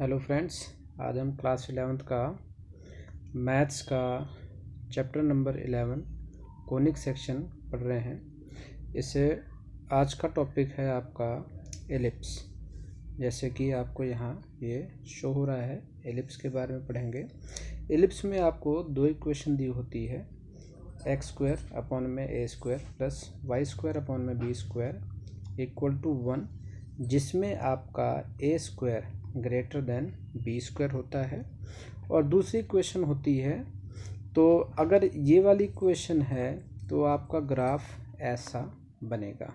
Hello friends, आज हम class 11th का मैथ्स का चैप्टर नंबर 11 कोनिक सेक्शन पढ़ रहे हैं। इसे आज का टॉपिक है आपका एलिप्स। जैसे कि आपको यहाँ ये शो हो रहा है, एलिप्स के बारे में पढ़ेंगे। एलिप्स में आपको दो इक्वेशन दी होती है, एक्स स्क्वायर अपॉन में ए square plus y square upon में बी स्क्वायर इक्वल टू 1, जिसमें आपका a square greater than B square होता है। और दूसरी इक्वेशन होती है, तो अगर ये वाली इक्वेशन है तो आपका ग्राफ ऐसा बनेगा।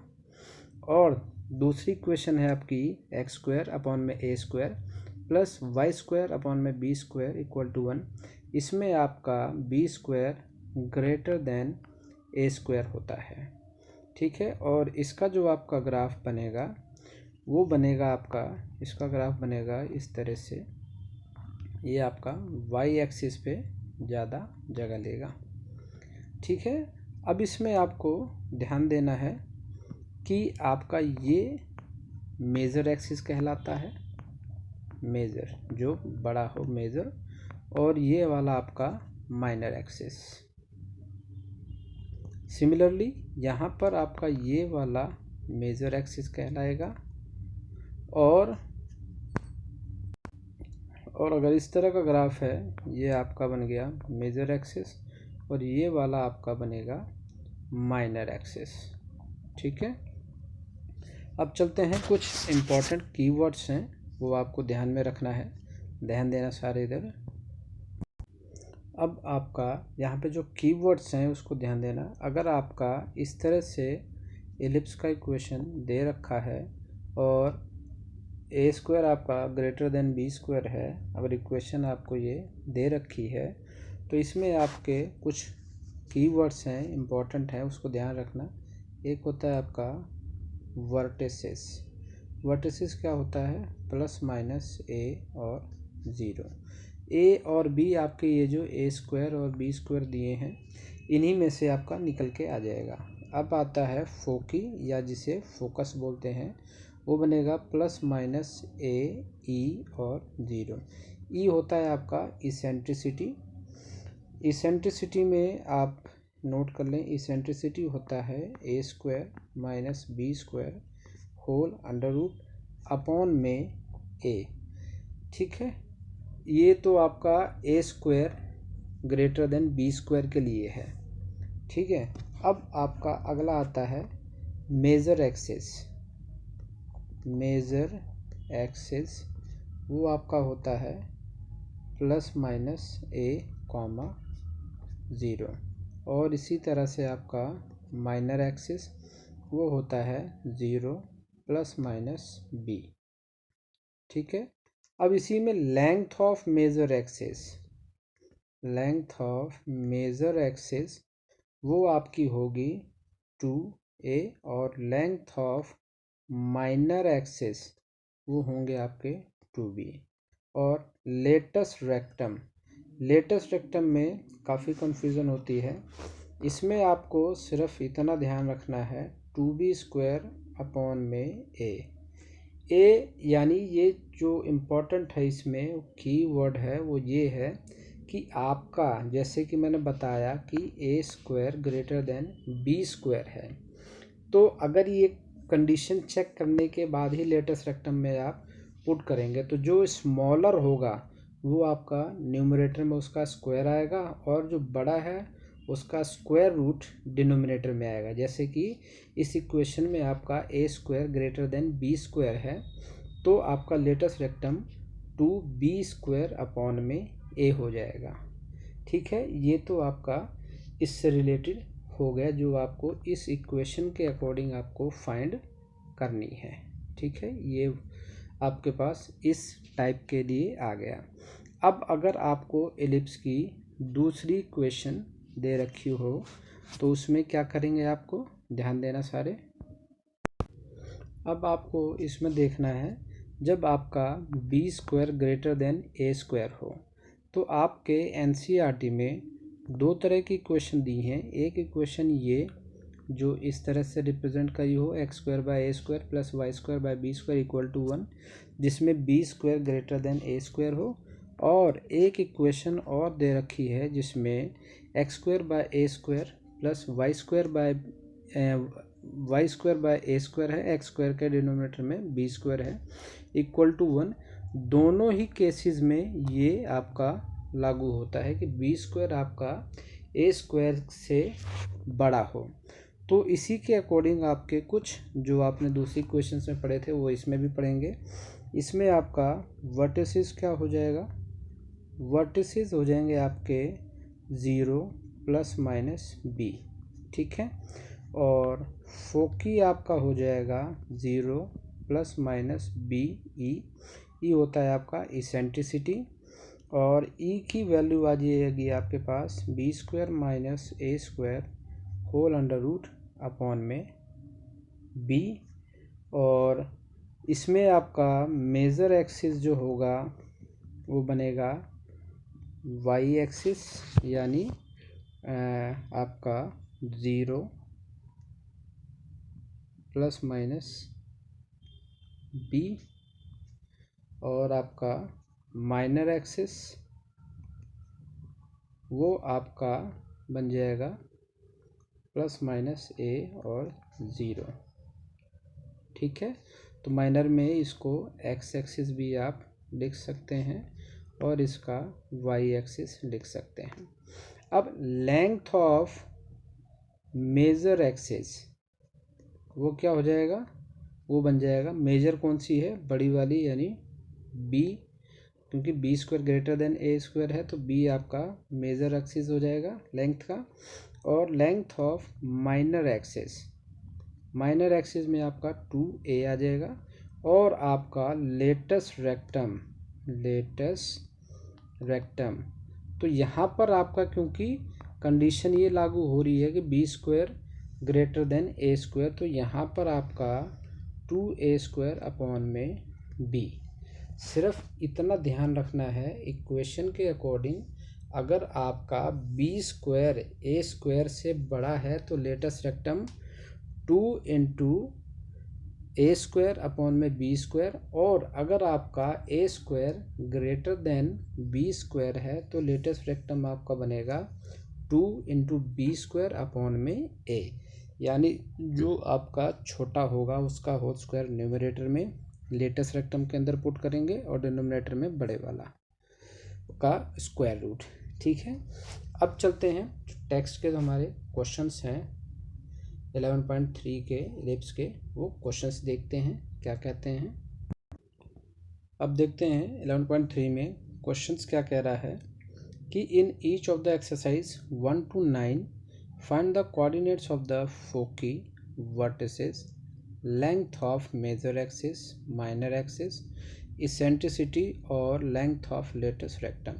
और दूसरी इक्वेशन है आपकी एक्स स्क्वायर अपॉन में ए square plus y square upon में बी स्क्वायर इक्वल टू 1, इसमें आपका बी स्क्वायर ग्रेटर देन ए स्क्वायर होता है। ठीक है, और इसका जो आपका ग्राफ बनेगा वो बनेगा आपका, इसका ग्राफ बनेगा इस तरह से। ये आपका वाई एक्सिस पे ज़्यादा जगह लेगा। ठीक है, अब इसमें आपको ध्यान देना है कि आपका ये मेज़र एक्सिस कहलाता है, मेज़र जो बड़ा हो मेज़र, और ये वाला आपका माइनर एक्सिस। सिमिलरली यहाँ पर आपका ये वाला मेज़र एक्सिस कहलाएगा, और अगर इस तरह का ग्राफ है, ये आपका बन गया मेजर एक्सिस और ये वाला आपका बनेगा माइनर एक्सिस। ठीक है, अब चलते हैं, कुछ इम्पोर्टेंट कीवर्ड्स हैं वो आपको ध्यान में रखना है, ध्यान देना सारे इधर। अब आपका यहाँ पे जो कीवर्ड्स हैं उसको ध्यान देना। अगर आपका इस तरह से एलिप्स का इक्वेशन दे रखा है और ए स्क्वायर आपका ग्रेटर देन बी स्क्वायर है, अगर इक्वेशन आपको ये दे रखी है, तो इसमें आपके कुछ कीवर्ड्स हैं, इम्पोर्टेंट हैं, उसको ध्यान रखना। एक होता है आपका वर्टिसेस। वर्टिसेस क्या होता है? प्लस माइनस ए और ज़ीरो। ए और बी आपके ये जो ए स्क्वायर और बी स्क्वायर दिए हैं, इन्हीं में से आपका निकल के आ जाएगा। अब आता है फोकी, या जिसे फोकस बोलते हैं, वो बनेगा प्लस माइनस ए, ई और ज़ीरो। ई होता है आपका इसेंट्रिसिटी। इसेंट्रिसिटी में आप नोट कर लें, इसेंट्रिसिटी होता है ए square minus B square whole under root upon में ए। ठीक है, ये तो आपका a square greater than B square के लिए है। ठीक है, अब आपका अगला आता है मेजर एक्सिस। मेजर एक्सिस वो आपका होता है प्लस माइनस ए कॉमा ज़ीरो, और इसी तरह से आपका माइनर एक्सिस वो होता है ज़ीरो प्लस माइनस बी। ठीक है, अब इसी में length of major axis, length of major axis वो आपकी होगी 2a, और लेंथ ऑफ माइनर एक्सिस वो होंगे आपके 2b। और लेटस रेक्टम, लेटस रेक्टम में काफ़ी कन्फ्यूज़न होती है। इसमें आपको सिर्फ इतना ध्यान रखना है 2b स्क्वायर अपॉन में ए, यानी ये जो इम्पोर्टेंट है इसमें की वर्ड है वो ये है कि आपका, जैसे कि मैंने बताया कि a square greater than B square है, तो अगर ये कंडीशन चेक करने के बाद ही लेटेस्ट रेक्टम में आप पुट करेंगे, तो जो स्मॉलर होगा वो आपका न्यूमरेटर में उसका स्क्वायर आएगा, और जो बड़ा है उसका स्क्वायर रूट डिनोमिनेटर में आएगा। जैसे कि इस इक्वेशन में आपका a square greater than B square है, तो आपका latus rectum 2b square upon में ए हो जाएगा। ठीक है, ये तो आपका इससे रिलेटेड हो गया, जो आपको इस इक्वेशन के अकॉर्डिंग आपको फाइंड करनी है। ठीक है, ये आपके पास इस टाइप के लिए आ गया। अब अगर आपको एलिप्स की दूसरी इक्वेशन दे रखी हो, तो उसमें क्या करेंगे, आपको ध्यान देना सारे। अब आपको इसमें देखना है, जब आपका बी स्क्वायर ग्रेटर देन ए स्क्वायर हो, तो आपके एनसीईआरटी में दो तरह की इक्वेशन दी हैं। एक इक्वेशन ये जो इस तरह से रिप्रेजेंट करी हो x square by a square plus y square by b square equal to 1, जिसमें बी स्क्वायर ग्रेटर देन ए स्क्वायर हो। और एक इक्वेशन और दे रखी है जिसमें x square by a square plus y square by a square है, एक्स स्क्वायर के डिनोमिनेटर में बी स्क्वायर है, इक्वल टू 1। दोनों ही केसेस में ये आपका लागू होता है कि बी स्क्वायर आपका ए स्क्वायर से बड़ा हो। तो इसी के अकॉर्डिंग आपके कुछ जो आपने दूसरी क्वेश्चंस में पढ़े थे वो इसमें भी पढ़ेंगे। इसमें आपका वर्टिसेस क्या हो जाएगा, वर्टिसेस हो जाएंगे आपके 0 प्लस माइनस बी, ठीक है। और फोकी आपका हो जाएगा 0 प्लस माइनस बी ई होता है आपका इसेंट्रिसिटी। और ई की वैल्यू आ जाएगी आपके पास बी स्क्वायर माइनस ए square whole under root upon में बी। और इसमें आपका मेजर एक्सिस जो होगा वो बनेगा वाई एक्सिस, यानी आपका 0 प्लस माइनस बी। और आपका माइनर एक्सिस वो आपका बन जाएगा प्लस माइनस ए और 0, ठीक है। तो माइनर में इसको एक्स एक्सिस भी आप लिख सकते हैं और इसका वाई एक्सिस लिख सकते हैं। अब लेंथ ऑफ मेजर एक्सिस वो क्या हो जाएगा, वो बन जाएगा, मेजर कौन सी है, बड़ी वाली यानी बी, क्योंकि बी स्क्वायर ग्रेटर देन ए स्क्वायर है तो बी आपका मेजर एक्सिस हो जाएगा लेंथ का। और length of minor axis, minor axis में आपका 2a आ जाएगा। और आपका लेटस्ट रेक्टम तो यहाँ पर आपका क्योंकि कंडीशन ये लागू हो रही है कि बी स्क्वायर ग्रेटर देन ए स्क्वायर, तो यहाँ पर आपका 2a स्क्वायर अपॉन में b। सिर्फ इतना ध्यान रखना है इक्वेशन के अकॉर्डिंग, अगर आपका बी स्क्वायर ए स्क्वायर से बड़ा है तो latus rectum 2 into a square upon में बी स्क्वायर। और अगर आपका a square greater than B square है तो लेटेस्ट रेक्टम आपका बनेगा 2 इंटू बी स्क्वायर अपॉन में ए, यानी जो आपका छोटा होगा उसका होल स्क्वायर न्यूमरेटर में लेटेस्ट रेक्टम के अंदर पुट करेंगे और डिनोमिनेटर में बड़े वाला का स्क्वायर रूट, ठीक है। अब चलते हैं टेक्स्ट के जो हमारे क्वेश्चंस हैं 11.3 के एलिप्स के, वो क्वेश्चंस देखते हैं क्या कहते हैं। अब देखते हैं 11.3 में क्वेश्चंस क्या कह रहा है कि in each of the exercise 1 to 9 find the coordinates of the foci vertices, length of major axis, minor axis, eccentricity और लेंथ ऑफ लेटेस्ट रेक्टम।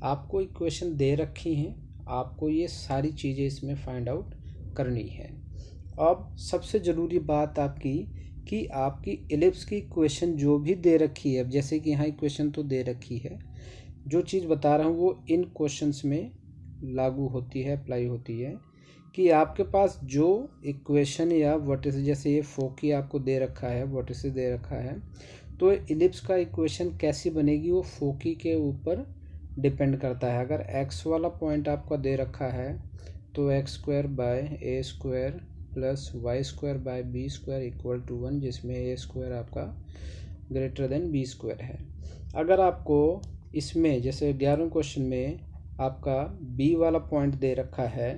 आपको इक्वेशन दे रखी हैं, आपको ये सारी चीज़ें इसमें फाइंड आउट करनी है। अब सबसे ज़रूरी बात आपकी कि आपकी एलिप्स की इक्वेशन जो भी दे रखी है, जैसे कि यहाँ इक्वेशन तो दे रखी है, जो चीज़ बता रहा हूँ वो इन क्वेश्चंस में लागू होती है, अप्लाई होती है कि आपके पास जो इक्वेशन या वर्टिस, जैसे ये फोकी आपको दे रखा है, वर्टिस दे रखा है, तो एलिप्स का इक्वेशन कैसी बनेगी वो फोकी के ऊपर डिपेंड करता है। अगर एक्स वाला पॉइंट आपका दे रखा है तो x square by a square plus y square by b square equal to 1, जिसमें ए स्क्वायर आपका ग्रेटर देन बी स्क्वायर है। अगर आपको इसमें जैसे 11वें क्वेश्चन में आपका बी वाला पॉइंट दे रखा है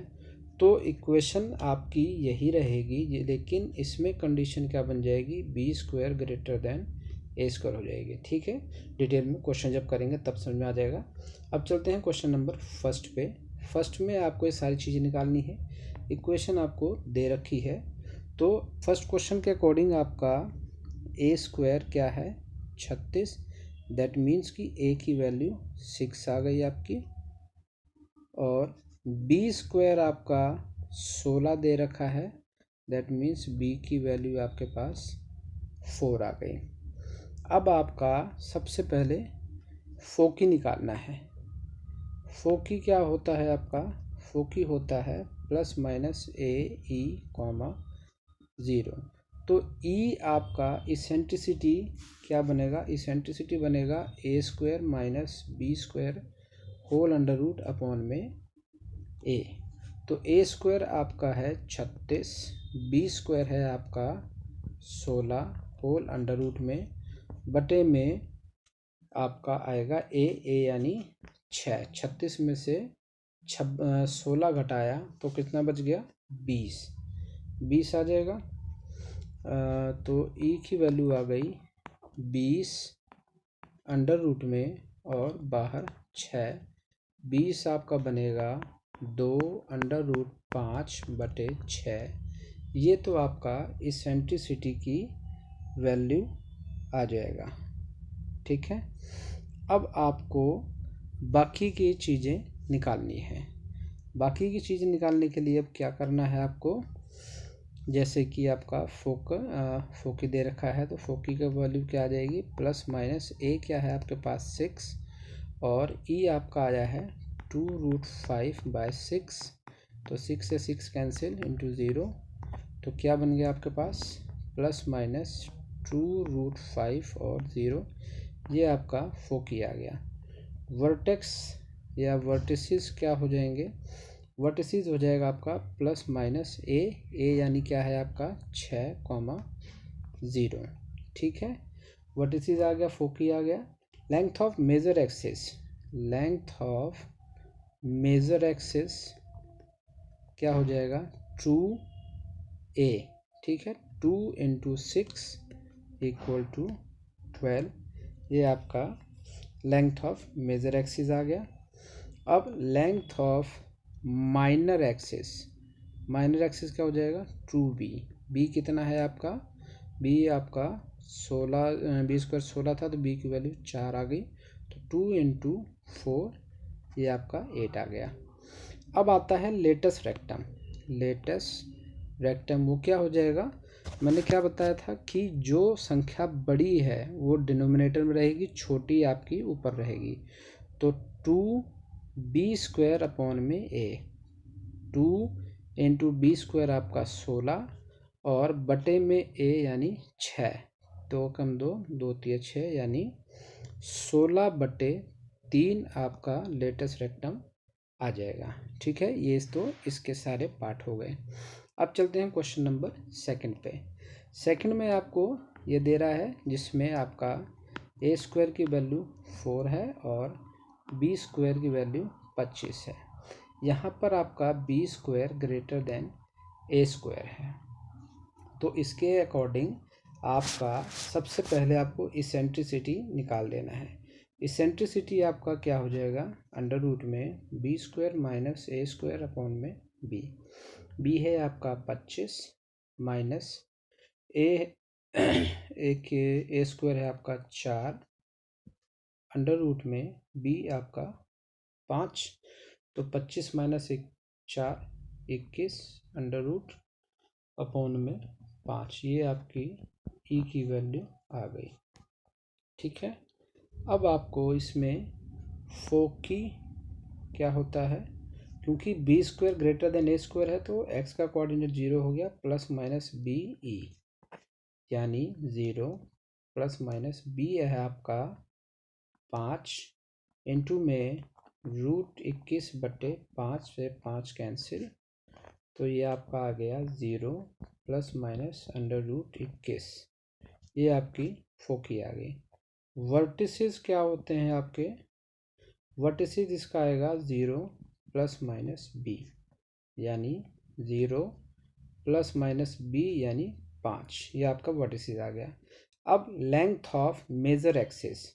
तो इक्वेशन आपकी यही रहेगी, लेकिन इसमें कंडीशन क्या बन जाएगी, बी स्क्वायर ग्रेटर देन ए स्क्वायर हो जाएगी, ठीक है। डिटेल में क्वेश्चन जब करेंगे तब समझ में आ जाएगा। अब चलते हैं क्वेश्चन नंबर फर्स्ट पे। फर्स्ट में आपको ये सारी चीज़ें निकालनी है, इक्वेशन आपको दे रखी है। तो फर्स्ट क्वेश्चन के अकॉर्डिंग आपका ए स्क्वायर क्या है 36, दैट मीन्स कि ए की वैल्यू 6 आ गई आपकी। और बी स्क्वायर आपका 16 दे रखा है, दैट मीन्स बी की वैल्यू आपके पास 4 आ गई। अब आपका सबसे पहले फोकी निकालना है। फोकी क्या होता है आपका, फोकी होता है plus minus A E comma 0। तो ई आपका इसेंट्रिसिटी क्या बनेगा, इसेंट्रिसिटी बनेगा A square minus B square whole under root upon में ए। तो ए स्क्वायर आपका है 36, बी स्क्वायर है आपका 16 होल अंडर रूट में बटे में आपका आएगा ए यानी 6। 36 में से 16 घटाया तो कितना बच गया, 20 आ जाएगा। तो ई की वैल्यू आ गई 20 अंडर रूट में और बाहर 6। 20 आपका बनेगा 2 अंडर रूट 5 बटे 6। ये तो आपका इसेंट्रिसिटी की वैल्यू आ जाएगा। ठीक है, अब आपको बाकी की चीज़ें निकालनी है। बाकी की चीज़ें निकालने के लिए अब क्या करना है आपको, जैसे कि आपका फोकी दे रखा है, तो फोकी का वैल्यू क्या आ जाएगी, प्लस माइनस ए क्या है आपके पास 6 और ई आपका आया है 2√5/6। तो 6 से 6 कैंसिल इंटू 0, तो क्या बन गया आपके पास प्लस माइनस 2√5 और 0। ये आपका फोकी आ गया। वर्टेक्स या वर्टिसेस क्या हो जाएंगे, वर्टिसेस हो जाएगा आपका प्लस माइनस ए यानी क्या है आपका 6,0। ठीक है, वर्टिसेस आ गया, फोकी आ गया। Length of major axis, length of major axis क्या हो जाएगा 2a। ठीक है, 2 × 6 = 12। ये आपका लेंथ ऑफ मेजर एक्सिस आ गया। अब length of minor axis, minor axis क्या हो जाएगा 2b। b कितना है आपका, b आपका 16, बी स्क्वायर 16 था तो b की वैल्यू 4 आ गई, तो 2 × 4 ये आपका 8 आ गया। अब आता है लेटस रेक्टम। लेटस रेक्टम वो क्या हो जाएगा, मैंने क्या बताया था कि जो संख्या बड़ी है वो डिनोमिनेटर में रहेगी, छोटी आपकी ऊपर रहेगी। तो 2b² अपॉन में a, 2 × b² आपका 16 और बटे में a यानी 6। 2 कम 2, 2 3 6 यानी 16/3 आपका लेटस रेक्टम आ जाएगा। ठीक है, ये तो इसके सारे पार्ट हो गए। अब चलते हैं क्वेश्चन नंबर सेकंड पे। सेकंड में आपको ये दे रहा है जिसमें आपका a² की वैल्यू 4 है और b² की वैल्यू 25 है। यहाँ पर आपका b² ग्रेटर देन a² है, तो इसके अकॉर्डिंग आपका सबसे पहले आपको इसेंट्रिसिटी निकाल देना है। इसेंट्रिसिटी आपका क्या हो जाएगा, अंडर रूट में b² माइनस a² अपॉन में b है आपका 25 माइनस a² है आपका 4 अंडर रूट में b आपका 5, तो 25 माइनस 4 21 अंडर रूट अपॉन में 5। ये आपकी ई की वैल्यू आ गई। ठीक है, अब आपको इसमें फोकी क्या होता है, क्योंकि b² ग्रेटर देन a² है तो x का कोऑर्डिनेट 0 हो गया, प्लस माइनस b ई यानी 0 प्लस माइनस b है आपका 5 इंटू में √21/5 से 5 कैंसिल, तो ये आपका आ गया 0 प्लस माइनस √21। ये आपकी फोकी आ गई। वर्टिसेस क्या होते हैं आपके, वर्टिसेस इसका आएगा 0 प्लस माइनस b यानी 0 प्लस माइनस b यानी 5। ये आपका वर्टिसेस आ गया। अब length of major axis,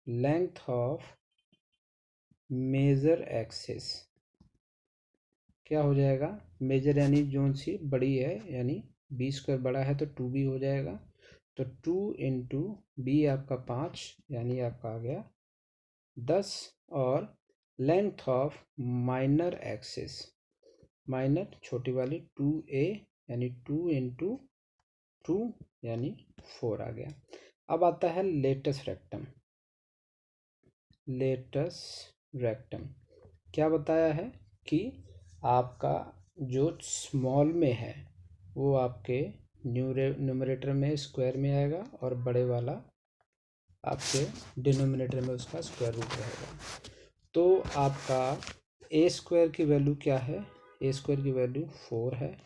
length of major axis क्या हो जाएगा, मेजर यानी जोन सी बड़ी है, यानी b² बड़ा है तो 2b हो जाएगा, तो 2 × b आपका 5 यानी आपका आ गया 10। और length of minor axis, minor छोटी वाली 2a यानी 2 × 2 यानी 4 आ गया। अब आता है लेटस रेक्टम। लेटस रेक्टम क्या बताया है कि आपका जो स्मॉल में है वो आपके न्यूमरेटर में स्क्वायर में आएगा और बड़े वाला आपके डिनोमिनेटर में उसका स्क्वायर रूट रहेगा। तो आपका ए स्क्वायर की वैल्यू क्या है? ए स्क्वायर की वैल्यू 4 है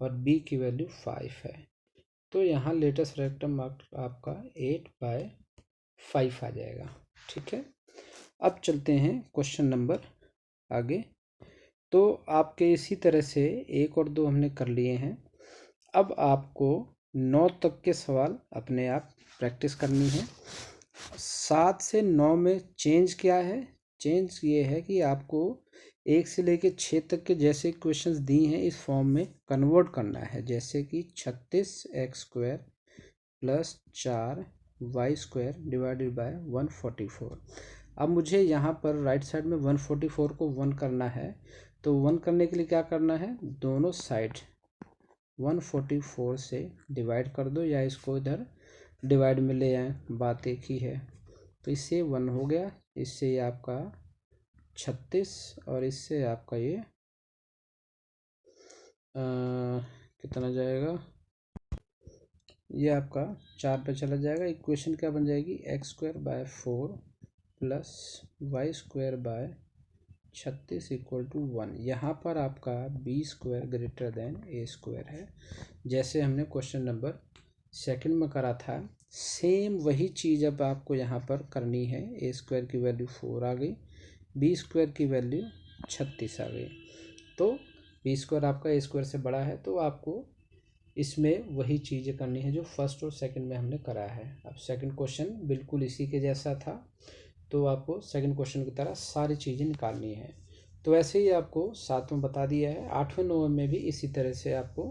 और बी की वैल्यू 5 है। तो यहाँ लेटेस्ट रेक्टम आपका 8/5 आ जाएगा। ठीक है, अब चलते हैं क्वेश्चन नंबर आगे। तो आपके इसी तरह से 1 और 2 हमने कर लिए हैं। अब आपको 9 तक के सवाल अपने आप प्रैक्टिस करनी है। 7 से 9 में चेंज क्या है? चेंज ये है कि आपको 1 से लेके 6 तक के जैसे क्वेश्चंस दी हैं इस फॉर्म में कन्वर्ट करना है। जैसे कि 36x² + 4y² डिवाइडेड बाय 144। अब मुझे यहाँ पर राइट साइड में 144 को 1 करना है। तो 1 करने के लिए क्या करना है? दोनों साइड 144 से डिवाइड कर दो, या इसको इधर डिवाइड में ले आए, बात एक ही है। तो इससे 1 हो गया, इससे ये आपका 36 और इससे आपका ये कितना जाएगा? ये आपका 4 पे चला जाएगा। इक्वेशन क्या बन जाएगी? x² / 4 + y² / 36 = 1। यहाँ पर आपका b² > a² है, जैसे हमने क्वेश्चन नंबर सेकंड में करा था। सेम वही चीज़ अब आपको यहाँ पर करनी है। a² की वैल्यू 4 आ गई, b² की वैल्यू 36 आ गई। तो b² आपका a² से बड़ा है, तो आपको इसमें वही चीज़ें करनी है जो फर्स्ट और सेकंड में हमने करा है। अब सेकंड क्वेश्चन बिल्कुल इसी के जैसा था, तो आपको सेकंड क्वेश्चन की तरह सारी चीज़ें निकालनी है। तो ऐसे ही आपको 7 में बता दिया है। 8वें 9वें में भी इसी तरह से आपको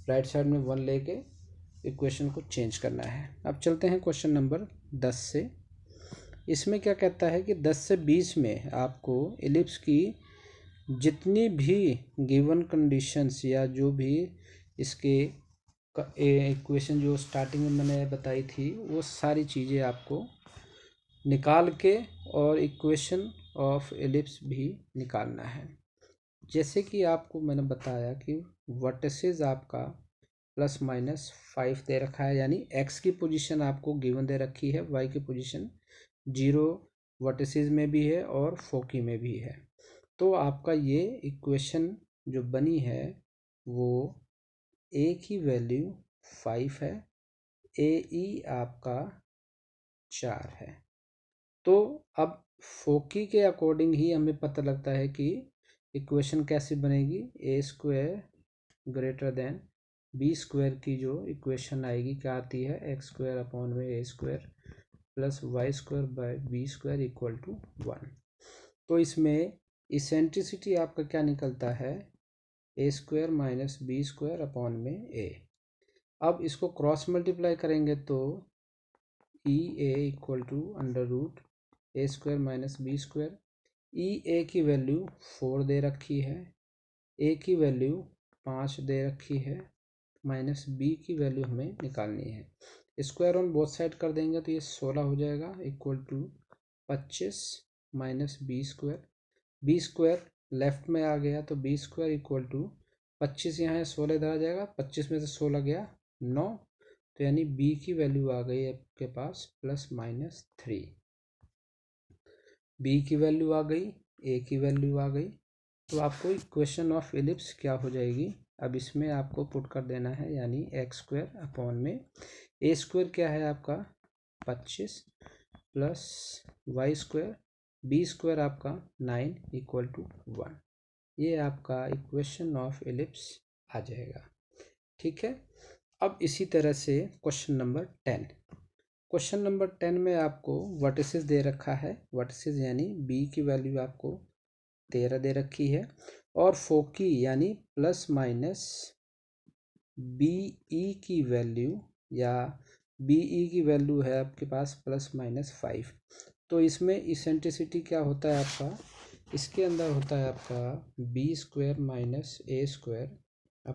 राइट साइड में 1 लेके इक्वेशन को चेंज करना है। अब चलते हैं क्वेश्चन नंबर 10 से। इसमें क्या कहता है कि 10 से 20 में आपको एलिप्स की जितनी भी गिवन कंडीशंस या जो भी इसके इक्वेशन जो स्टार्टिंग में मैंने बताई थी वो सारी चीज़ें आपको निकाल के और इक्वेशन ऑफ एलिप्स भी निकालना है। जैसे कि आपको मैंने बताया कि वर्टिसेस आपका ±5 दे रखा है, यानी x की पोजीशन आपको गिवन दे रखी है, y की पोजीशन 0 वर्टिसेस में भी है और फोकी में भी है। तो आपका ये इक्वेशन जो बनी है वो a की वैल्यू 5 है, AE आपका 4 है। तो अब फोकी के अकॉर्डिंग ही हमें पता लगता है कि इक्वेशन कैसी बनेगी। a² > b² की जो इक्वेशन आएगी क्या आती है? x² / a² + y² / b² = 1। तो इसमें इसेंट्रिसिटी आपका क्या निकलता है? a² - b² / a। अब इसको क्रॉस मल्टीप्लाई करेंगे तो EA = √a² - b²। EA की वैल्यू 4 दे रखी है, A की वैल्यू 5 दे रखी है, माइनस B की वैल्यू हमें निकालनी है। स्क्वायर ऑन बोथ साइड कर देंगे तो ये 16 हो जाएगा, = 25 - b²। b² लेफ्ट में आ गया तो b² = 25 यहाँ है, 16 इधर आ जाएगा, 25 में से 16 गया 9। तो यानी b की वैल्यू आ गई आपके पास ±3। b की वैल्यू आ गई, a की वैल्यू आ गई। तो आपको इक्वेशन ऑफ एलिप्स क्या हो जाएगी? अब इसमें आपको पुट कर देना है, यानी x² / a² क्या है आपका 25 + y², b² आपका 9 = 1। ये आपका इक्वेशन ऑफ एलिप्स आ जाएगा। ठीक है, अब इसी तरह से क्वेश्चन नंबर 10। क्वेश्चन नंबर 10 में आपको वर्टिसेस दे रखा है। वर्टिसेस यानी b की वैल्यू आपको 13 दे रखी है और फोकी यानी ±BE की वैल्यू या BE की वैल्यू है आपके पास ±5। तो इसमें इसेंट्रिसिटी क्या होता है आपका? इसके अंदर होता है आपका b² - a²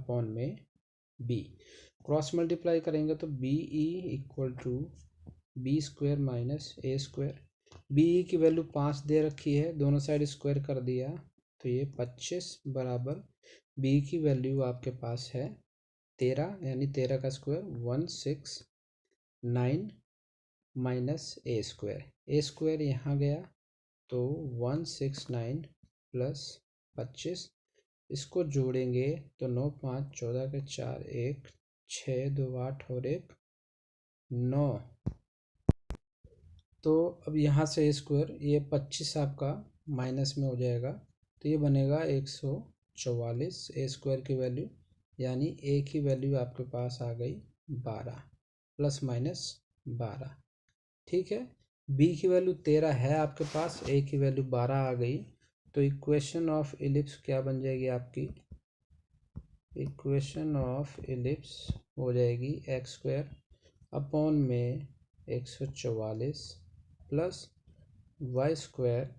/ b। Cross multiply करेंगे तो BE = b² - a²। BE की वैल्यू 5 दे रखी है, दोनों साइड स्क्वायर कर दिया तो ये 25 बराबर बी की वैल्यू आपके पास है 13, यानी 13 का स्क्वायर 169 माइनस ए स्क्वायर यहाँ गया तो 169 प्लस 25, इसको जोड़ेंगे तो 9 5 14 के 4 1 6 2 8 और 1 9। तो अब यहाँ से स्क्वायर ये 25 आपका माइनस में हो जाएगा तो ये बनेगा 144 ए स्क्वायर की वैल्यू, यानी ए की वैल्यू आपके पास आ गई 12 प्लस माइनस 12। ठीक है, बी की वैल्यू 13 है आपके पास, ए की वैल्यू 12 आ गई, तो इक्वेशन ऑफ इलिप्स क्या बन जाएगी आपकी? इक्वेशन ऑफ इलिप्स हो जाएगी एक्स स्क्वायर अपॉन में 144 प्लस वाई स्क्वायर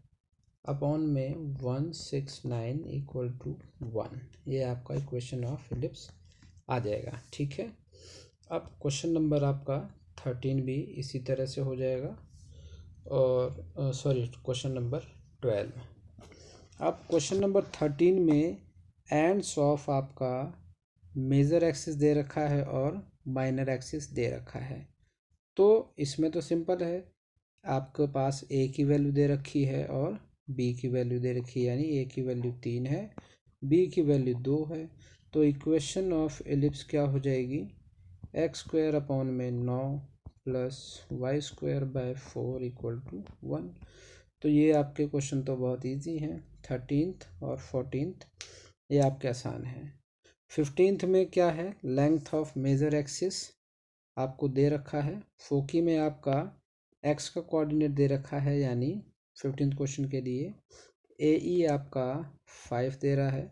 अपॉन में 169 इक्वल टू 1। ये आपका इक्वेशन ऑफ इलिप्स आ जाएगा। ठीक है, अब क्वेश्चन नंबर आपका 13 भी इसी तरह से हो जाएगा, और सॉरी क्वेश्चन नंबर 12। अब क्वेश्चन नंबर 13 में एंड्स ऑफ आपका मेजर एक्सिस दे रखा है और माइनर एक्सिस दे रखा है। तो इसमें तो सिंपल है, आपके पास ए की वैल्यू दे रखी है और बी की वैल्यू दे रखी है, यानी ए की वैल्यू 3 है, बी की वैल्यू 2 है। तो इक्वेशन ऑफ एलिप्स क्या हो जाएगी? एक्स स्क्वायर अपॉन में 9 plus y square by 4 equal to 1। तो ये आपके क्वेश्चन तो बहुत इजी हैं, 13th और 14th ये आपके आसान हैं। 15th में क्या है? लेंथ ऑफ मेजर एक्सिस आपको दे रखा है, फोकी में आपका एक्स का कोऑर्डिनेट दे रखा है, यानी 15th क्वेश्चन के लिए ए ई आपका 5 दे रहा है।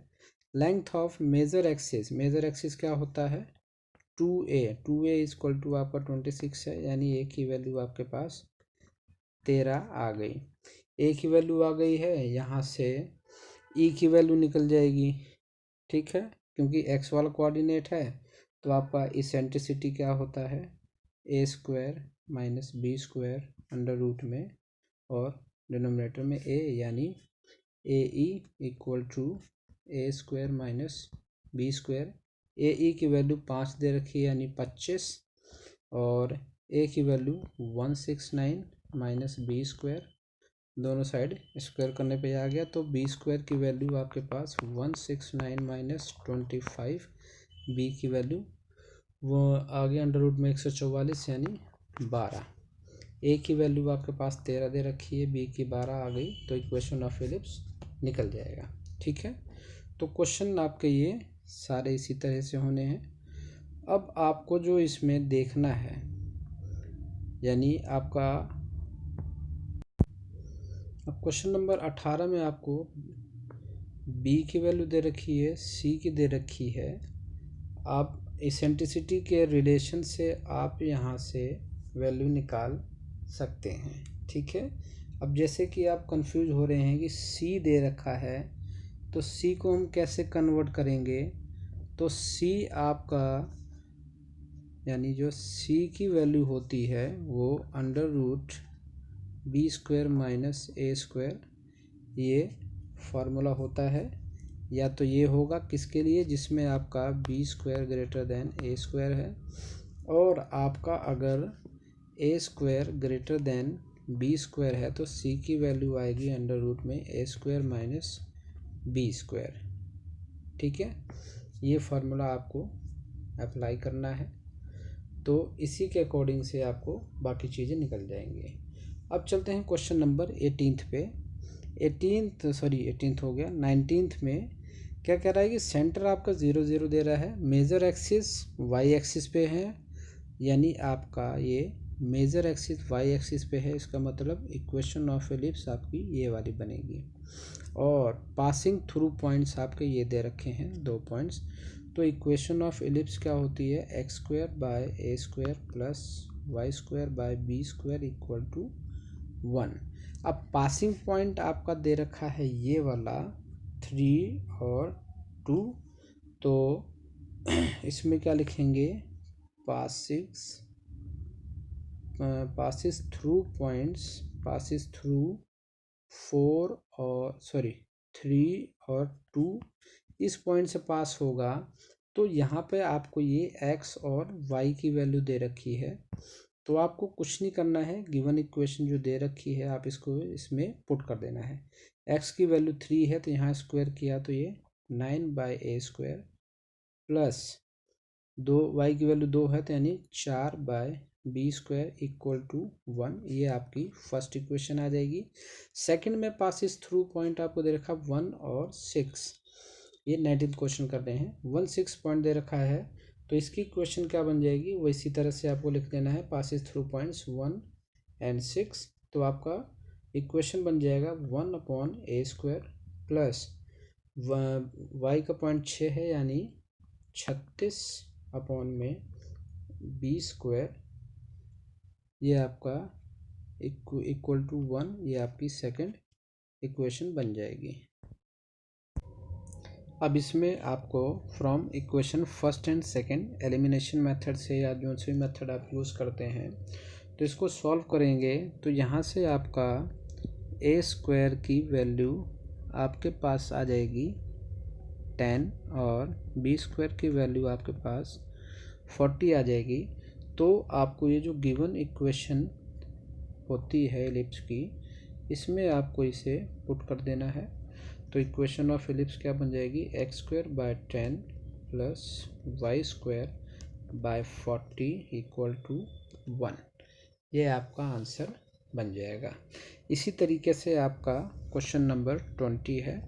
लेंथ ऑफ मेजर एक्सिस क्या होता है? 2a इज इक्वल टू आपका 26 है, यानी ए की वैल्यू आपके पास 13 आ गई। ए की वैल्यू आ गई है, यहाँ से ई की वैल्यू निकल जाएगी। ठीक है, क्योंकि एक्स वाला कोऑर्डिनेट है तो आपका इसेंट्रिसिटी क्या होता है? ए square minus B square under root में और डिनोमिनेटर में ए, यानी A E equal to A square minus B square. A E की वैल्यू 5 दे रखी है, यानी 25, और ए की वैल्यू 169 माइनस बी स्क्वायर, दोनों साइड स्क्वायर करने पे आ गया, तो बी स्क्वायर की वैल्यू आपके पास 169 माइनस 25, बी की वैल्यू वो आगे अंडर रूट में 144 यानी 12। ए की वैल्यू आपके पास 13 दे रखी है, बी की 12 आ गई, तो इक्वेशन ऑफ इलिप्स निकल जाएगा। ठीक है, तो क्वेश्चन आपके ये सारे इसी तरह से होने हैं। अब आपको जो इसमें देखना है, यानी आपका अब क्वेश्चन नंबर 18 में आपको बी की वैल्यू दे रखी है, सी की दे रखी है। आप इसेंट्रिसिटी के रिलेशन से आप यहाँ से वैल्यू निकाल सकते हैं। ठीक है, अब जैसे कि आप कंफ्यूज हो रहे हैं कि सी दे रखा है, तो सी को हम कैसे कन्वर्ट करेंगे? तो सी आपका, यानी जो सी की वैल्यू होती है वो under root B square minus ए स्क्वायर, ये फार्मूला होता है। या तो ये होगा किसके लिए? जिसमें आपका बी स्क्वायर ग्रेटर देन ए स्क्वायर है, और आपका अगर A square greater than B square है तो सी की वैल्यू आएगी अंडर रूट में ए स्क्वायर माइनस बी स्क्वायर। ठीक है, ये फार्मूला आपको अप्लाई करना है, तो इसी के अकॉर्डिंग से आपको बाकी चीज़ें निकल जाएंगी। अब चलते हैं क्वेश्चन नंबर 18th पे। 18th हो गया। 19th में क्या कह रहा है कि सेंटर आपका 0 0 दे रहा है, मेजर एक्सिस वाई एक्सिस पे है, यानी आपका ये मेजर एक्सिस वाई एक्सिस पे है, इसका मतलब इक्वेशन ऑफ एलिप्स आपकी ये वाली बनेगी। और पासिंग थ्रू पॉइंट्स आपके ये दे रखे हैं 2 पॉइंट्स, तो इक्वेशन ऑफ एलिप्स क्या होती है? X square by a square plus y square by b square equal to 1। अब पासिंग पॉइंट आपका दे रखा है ये वाला 3 और 2, तो इसमें क्या लिखेंगे? पासिस थ्रू 4 और 3 3 और 2 इस पॉइंट से पास होगा तो यहाँ पे आपको ये x और y की वैल्यू दे रखी है। तो आपको कुछ नहीं करना है, गिवन इक्वेशन जो दे रखी है आप इसको इसमें पुट कर देना है। x की वैल्यू 3 है तो यहाँ स्क्वायर किया तो ये 9/a² प्लस 2 y की वैल्यू 2 है तो यानी 4/b² इक्वल टू 1। ये आपकी फर्स्ट इक्वेशन आ जाएगी। सेकंड में पासिस थ्रू पॉइंट आपको दे रखा 1 और 6, ये 19th क्वेश्चन कर रहे हैं। 1 6 पॉइंट दे रखा है तो इसकी इक्वेशन क्या बन जाएगी, वो इसी तरह से आपको लिख देना है पासिस थ्रू पॉइंट्स 1 एंड 6। तो आपका इक्वेशन बन जाएगा 1/a² प्लस y का पॉइंट 6 है यानी 36/b², ये आपका इक्वल टू 1। ये आपकी सेकंड इक्वेशन बन जाएगी। अब इसमें आपको from equation first and second elimination method से या जो से मेथड आप यूज़ करते हैं तो इसको सॉल्व करेंगे तो यहाँ से आपका a² की वैल्यू आपके पास आ जाएगी 10 और b² की वैल्यू आपके पास 40 आ जाएगी। तो आपको ये जो गिवन इक्वेशन होती है एलिप्स की, इसमें आपको इसे पुट कर देना है। तो इक्वेशन ऑफ एलिप्स क्या बन जाएगी, x²/10 plus y²/40 equal to 1। ये आपका आंसर बन जाएगा। इसी तरीके से आपका क्वेश्चन नंबर 20 है।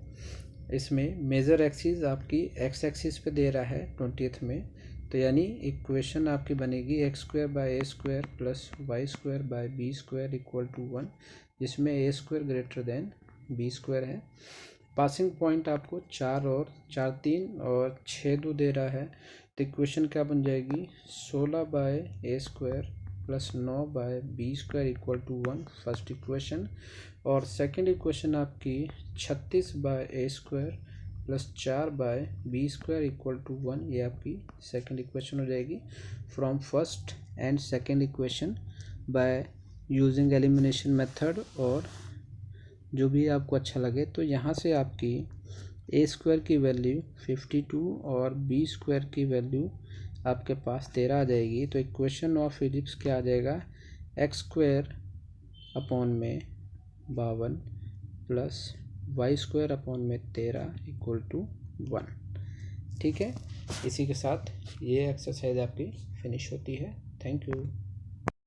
इसमें मेजर एक्सिस आपकी x एक्सिस पे दे रहा है 20th में, तो यानी इक्वेशन आपकी बनेगी x²/a² plus y²/b² equal to 1, जिसमें a² ग्रेटर देन b² है। पासिंग पॉइंट आपको 4 और 4 3 और 6 2 दे रहा है तो इक्वेशन क्या बन जाएगी 16/a² plus 9/b² equal to 1, first equation. और सेकंड इक्वेशन आपकी 36/a² plus 4/b² equal to 1, ये आपकी सेकंड इक्वेशन हो जाएगी from first and second equation by using elimination method. और जो भी आपको अच्छा लगे तो यहाँ से आपकी a² की वैल्यू 52 और b² की वैल्यू आपके पास 13 आ जाएगी। तो इक्वेशन ऑफ एलिप्स क्या आ जाएगा, x² plus y²/13 equal to 1। ठीक है, इसी के साथ ये एक्सरसाइज आपकी फिनिश होती है। Thank you.